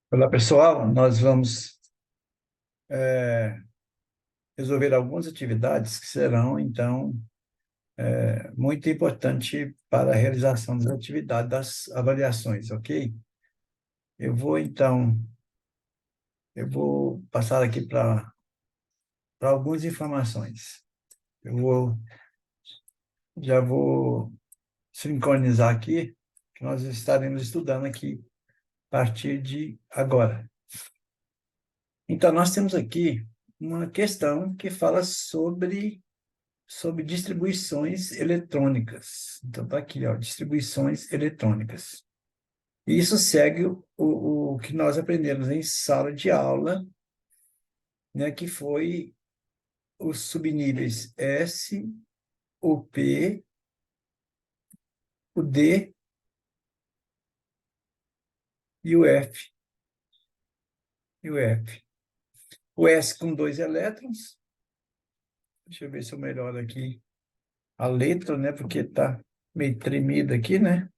Olá, pessoal. Nós vamos é, resolver algumas atividades que serão, então, muito importantes para a realização das atividades, das avaliações, ok? Eu vou, então, eu vou passar aqui para algumas informações. Já vou sincronizar aqui, que nós estaremos estudando aqui a partir de agora. Então, nós temos aqui uma questão que fala sobre distribuições eletrônicas. Então, está aqui, ó, distribuições eletrônicas. E isso segue o que nós aprendemos em sala de aula, né, que foi os subníveis S, o P, o D e o F. E o F. O S com 2 elétrons. Deixa eu ver se eu melhoro aqui a letra, né, porque está meio tremida aqui, né?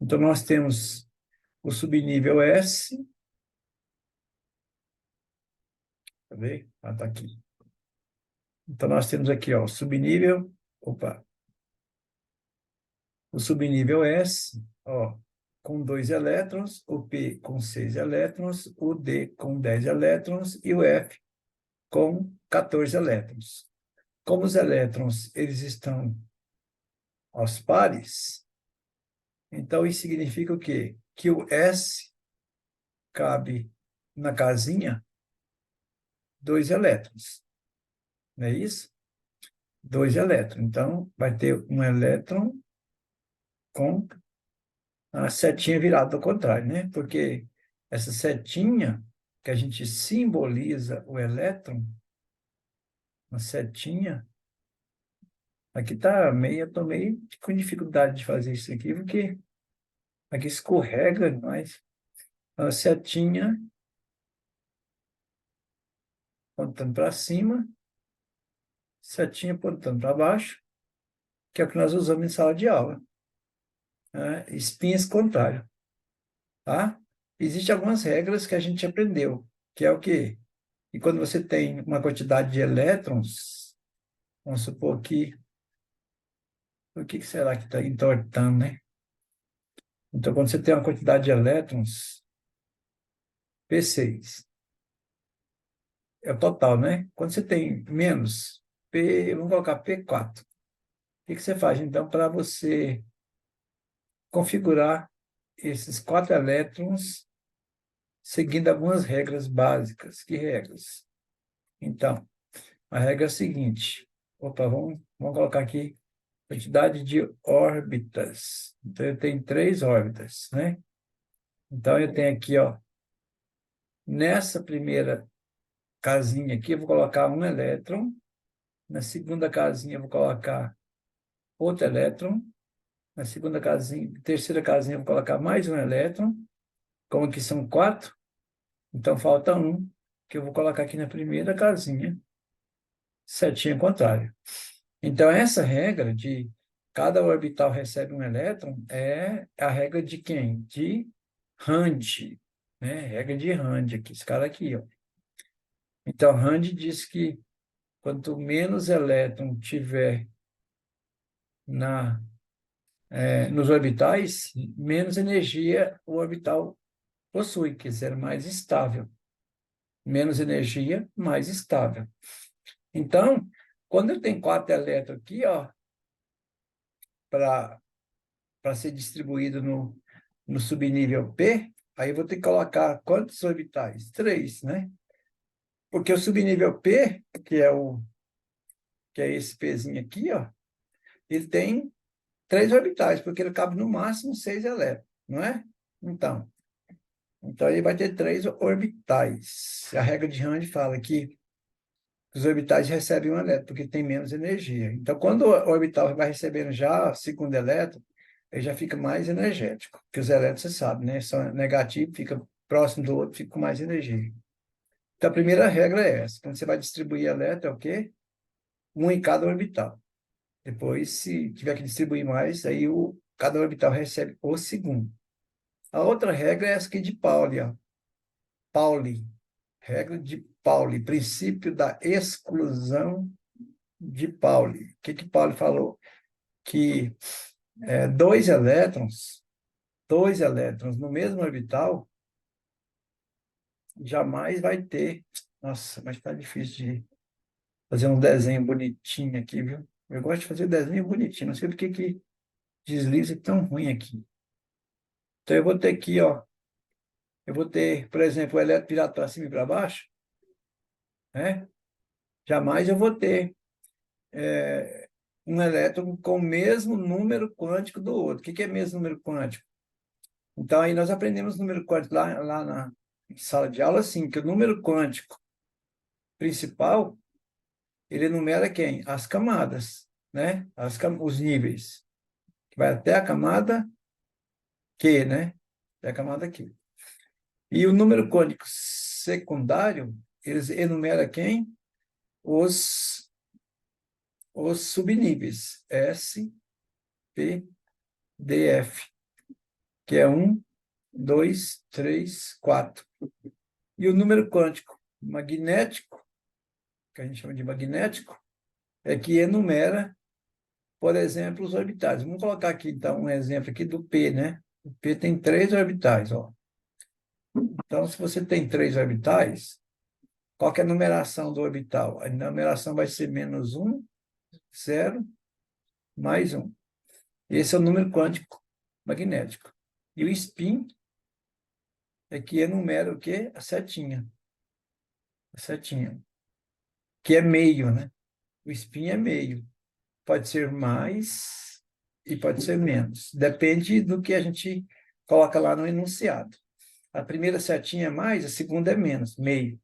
Então, nós temos o subnível S, tá vendo? Ah, tá aqui. Então, nós temos aqui, ó, o subnível S, ó, com 2 elétrons, o P com 6 elétrons, o D com 10 elétrons e o F com 14 elétrons. Como os elétrons eles estão aos pares, então isso significa o quê? Que o S cabe na casinha 2 elétrons, não é isso? 2 elétrons. Então, vai ter um elétron com a setinha virada ao contrário, né? Porque essa setinha que a gente simboliza o elétron, uma setinha, aqui tá meio, eu tô meio com dificuldade de fazer isso aqui, porque aqui escorrega, mas a setinha apontando para cima, setinha apontando para baixo, que é o que nós usamos em sala de aula, né? Espinhas contrárias, tá? Existem algumas regras que a gente aprendeu, que é o quê? E quando você tem uma quantidade de elétrons, vamos supor que o que será que está entortando, né? Então, quando você tem uma quantidade de elétrons, P6, é o total, né? Quando você tem menos, vamos colocar P4. O que você faz, então, para você configurar esses 4 elétrons seguindo algumas regras básicas? Que regras? Então, a regra é a seguinte. Opa, vamos colocar aqui quantidade de órbitas. Então, eu tenho 3 órbitas, né? Então, eu tenho aqui, ó, nessa primeira casinha aqui, eu vou colocar um elétron. Na segunda casinha, eu vou colocar outro elétron. Na segunda casinha, terceira casinha, eu vou colocar mais um elétron. Como que são 4, então falta um, que eu vou colocar aqui na primeira casinha, setinha contrária. Então, essa regra de cada orbital recebe um elétron é a regra de quem? De Rand, né? Regra de Rand, aqui, esse cara aqui, ó. Então, Rand diz que quanto menos elétron tiver nos orbitais, menos energia o orbital possui, quer dizer, mais estável. Menos energia, mais estável. Então, quando eu tenho 4 elétrons aqui, ó, para ser distribuído no subnível P, aí eu vou ter que colocar quantos orbitais? 3, né? Porque o subnível P, que é esse Pzinho aqui, ó, ele tem 3 orbitais, porque ele cabe no máximo 6 elétrons, não é? Então ele vai ter 3 orbitais. A regra de Rand fala que os orbitais recebem um elétron, porque tem menos energia. Então, quando o orbital vai recebendo já o segundo elétron, ele já fica mais energético, porque os elétrons, você sabe, né? São negativos, fica próximo do outro, fica com mais energia. Então, a primeira regra é essa. Quando você vai distribuir elétron, é o quê? Um em cada orbital. Depois, se tiver que distribuir mais, aí cada orbital recebe o segundo. A outra regra é essa aqui de Pauli, ó. Pauli. Regra de Pauli, princípio da exclusão de Pauli. O que Pauli falou? Que dois elétrons no mesmo orbital jamais vai ter. Nossa, mas está difícil de fazer um desenho bonitinho aqui, viu? Eu gosto de fazer desenho bonitinho, não sei por que desliza tão ruim aqui. Então, eu vou ter aqui, ó, eu vou ter, por exemplo, o elétron virado para cima e para baixo, né? Jamais eu vou ter um elétron com o mesmo número quântico do outro. O que é mesmo número quântico? Então, aí nós aprendemos número quântico lá na sala de aula, assim, que o número quântico principal, ele enumera quem? As camadas, né? Os níveis. Que vai até a camada Q, né? Até a camada Q. E o número quântico secundário, eles enumera quem? Os subníveis. S, P, D, F. Que é 1, 2, 3, 4. E o número quântico magnético, que a gente chama de magnético, é que enumera, por exemplo, os orbitais. Vamos colocar aqui, então, um exemplo aqui do P, né? O P tem 3 orbitais, ó. Então, se você tem 3 orbitais, qual que é a numeração do orbital? A numeração vai ser menos 1, 0, mais 1. Esse é o número quântico magnético. E o spin é que enumera o quê? A setinha. A setinha. Que é meio, né? O spin é meio. Pode ser mais e pode ser menos. Depende do que a gente coloca lá no enunciado. A primeira setinha é mais, a segunda é menos, meio.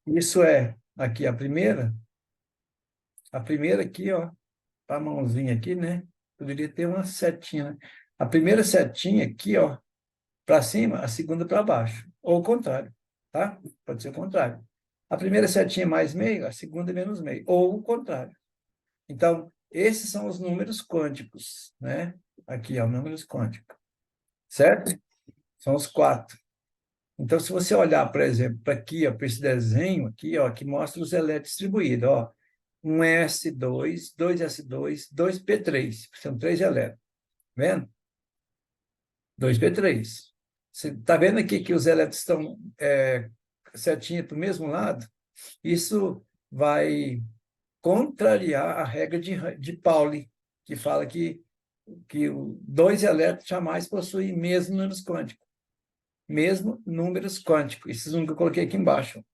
Isso é, aqui a primeira aqui, ó, a mãozinha aqui, né? Poderia ter uma setinha, né? A primeira setinha aqui, ó, para cima, a segunda para baixo. Ou o contrário, tá? Pode ser o contrário. A primeira setinha é mais meio, a segunda é menos meio. Ou o contrário. Então, esses são os números quânticos, né? Aqui, ó, números quânticos, certo? São os 4. Então, se você olhar, por exemplo, para aqui, para esse desenho aqui, ó, que mostra os elétrons distribuídos, ó, um S2, dois S2, dois P3, são 3 elétrons, vendo? 2 P3. Você está vendo aqui que os elétrons estão certinho para o mesmo lado? Isso vai contrariar a regra de Pauli, que fala que 2 elétrons jamais possuem mesmo números quânticos. Mesmo números quânticos. Esses números que eu coloquei aqui embaixo.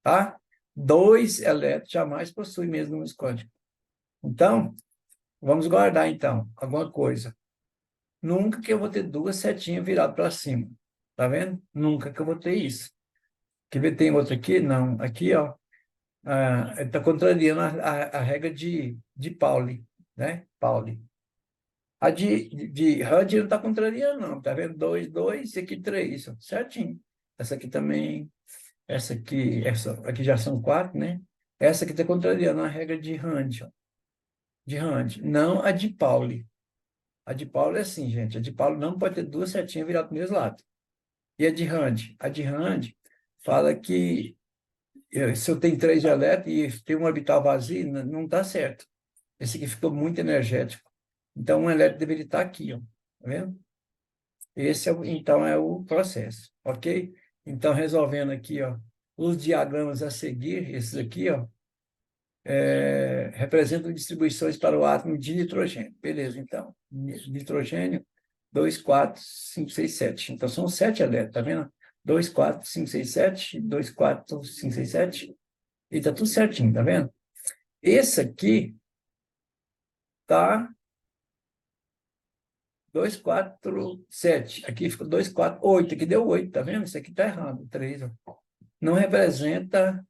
Tá? 2 elétrons jamais possuem mesmo números quânticos. Então, vamos guardar, então, alguma coisa. Nunca que eu vou ter 2 setinhas viradas para cima. Tá vendo? Nunca que eu vou ter isso. Quer ver, tem outra aqui? Não. Aqui, ó. Está contrariando a regra de Pauli, né? Pauli. A de Hud não está contrariando, não. Está vendo? 2, 2, esse aqui 3, certinho. Essa aqui também, essa aqui já são 4, né? Essa aqui está contrariando a regra de Hud, ó. De Hud, não a de Pauli. A de Pauli é assim, gente. A de Pauli não pode ter 2 setinhas viradas para o mesmo lado. E a de Hud? A de Hud fala que se eu tenho 3 elétrons e tem um orbital vazio, não está certo. Esse aqui ficou muito energético. Então, um elétron deveria estar aqui, ó. Tá vendo? Esse, então, é o processo, ok? Então, resolvendo aqui, ó, os diagramas a seguir, esses aqui, ó, representam distribuições para o átomo de nitrogênio. Beleza, então. Nitrogênio, 2, 4, 5, 6, 7. Então, são 7 elétrons, tá vendo? 2, 4, 5, 6, 7, 2, 4, 5, 6, 7. E tá tudo certinho, tá vendo? Esse aqui tá 2, 4, 7. Aqui ficou 2, 4, 8. Aqui deu 8, tá vendo? Isso aqui tá errado, 3. Não representa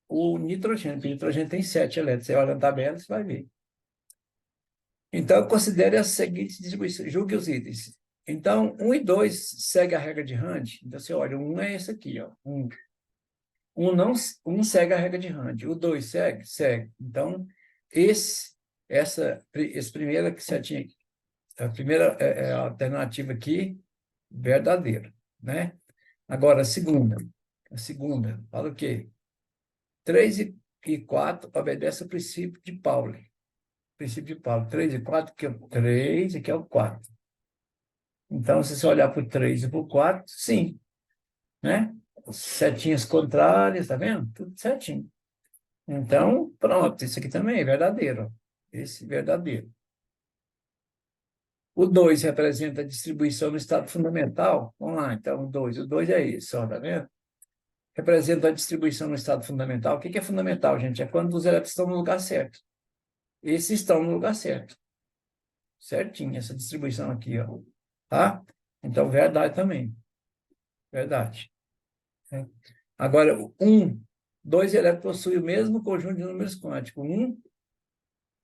o nitrogênio, porque o nitrogênio tem 7 elétrons. Você olha na tabela, você vai ver. Então, considere as seguintes distribuições. Julgue os itens. Então, 1 e 2 segue a regra de Rand. Então, você olha, 1 é esse aqui, ó. 1. Um segue a regra de Rand. O 2 segue? Segue. Então, essa primeira que você tinha aqui, a primeira alternativa aqui, verdadeira, né? Agora, a segunda. A segunda, fala o quê? 3 e 4 obedecem ao princípio de Pauli. Princípio de Pauli. 3 e 4, que é o 3 e aqui é o 4. Então, se você olhar para o 3 e para o 4, sim, né? Setinhas contrárias, tá vendo? Tudo certinho. Então, pronto, isso aqui também é verdadeiro. Esse é verdadeiro. O 2 representa a distribuição no estado fundamental. Vamos lá, então, o 2. O 2 é isso, ó, tá vendo? Representa a distribuição no estado fundamental. O que é fundamental, gente? É quando os elétrons estão no lugar certo. Esses estão no lugar certo. Certinho, essa distribuição aqui, ó. Tá? Então, verdade também. Verdade. É. Agora, dois elétrons possuem o mesmo conjunto de números quânticos.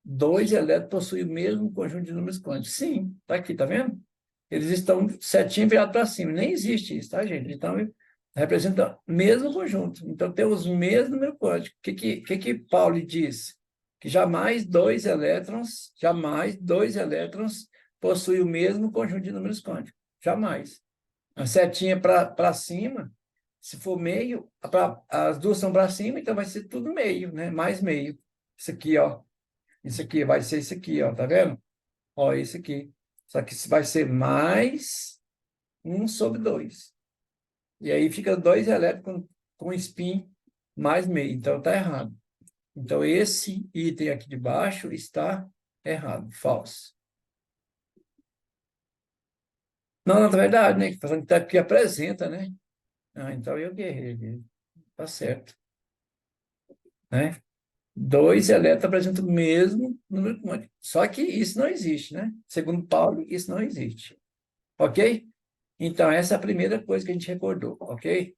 Dois elétrons possuem o mesmo conjunto de números quânticos. Sim, tá aqui, tá vendo? Eles estão certinho virados para cima. Nem existe isso, tá, gente? Então, representa o mesmo conjunto. Então, temos o mesmo número quântico. O que Pauli diz? Que jamais dois elétrons possuem o mesmo conjunto de números quânticos. Jamais. A setinha para cima, se for meio, as duas são para cima, então vai ser tudo meio, né? Mais meio. Isso aqui, ó. Isso aqui vai ser isso aqui, ó. Tá vendo? Ó, isso aqui. Só que vai ser mais 1/2. E aí fica 2 elétrons com spin mais meio. Então, está errado. Então, esse item aqui de baixo está errado, falso. Não, na verdade, né? Falando que aqui apresenta, né? Ah, então eu guerrei. Tá certo. Né? 2 elétrons apresentam o mesmo número quântico. Só que isso não existe, né? Segundo Paulo, isso não existe. Ok? Então, essa é a primeira coisa que a gente recordou, ok?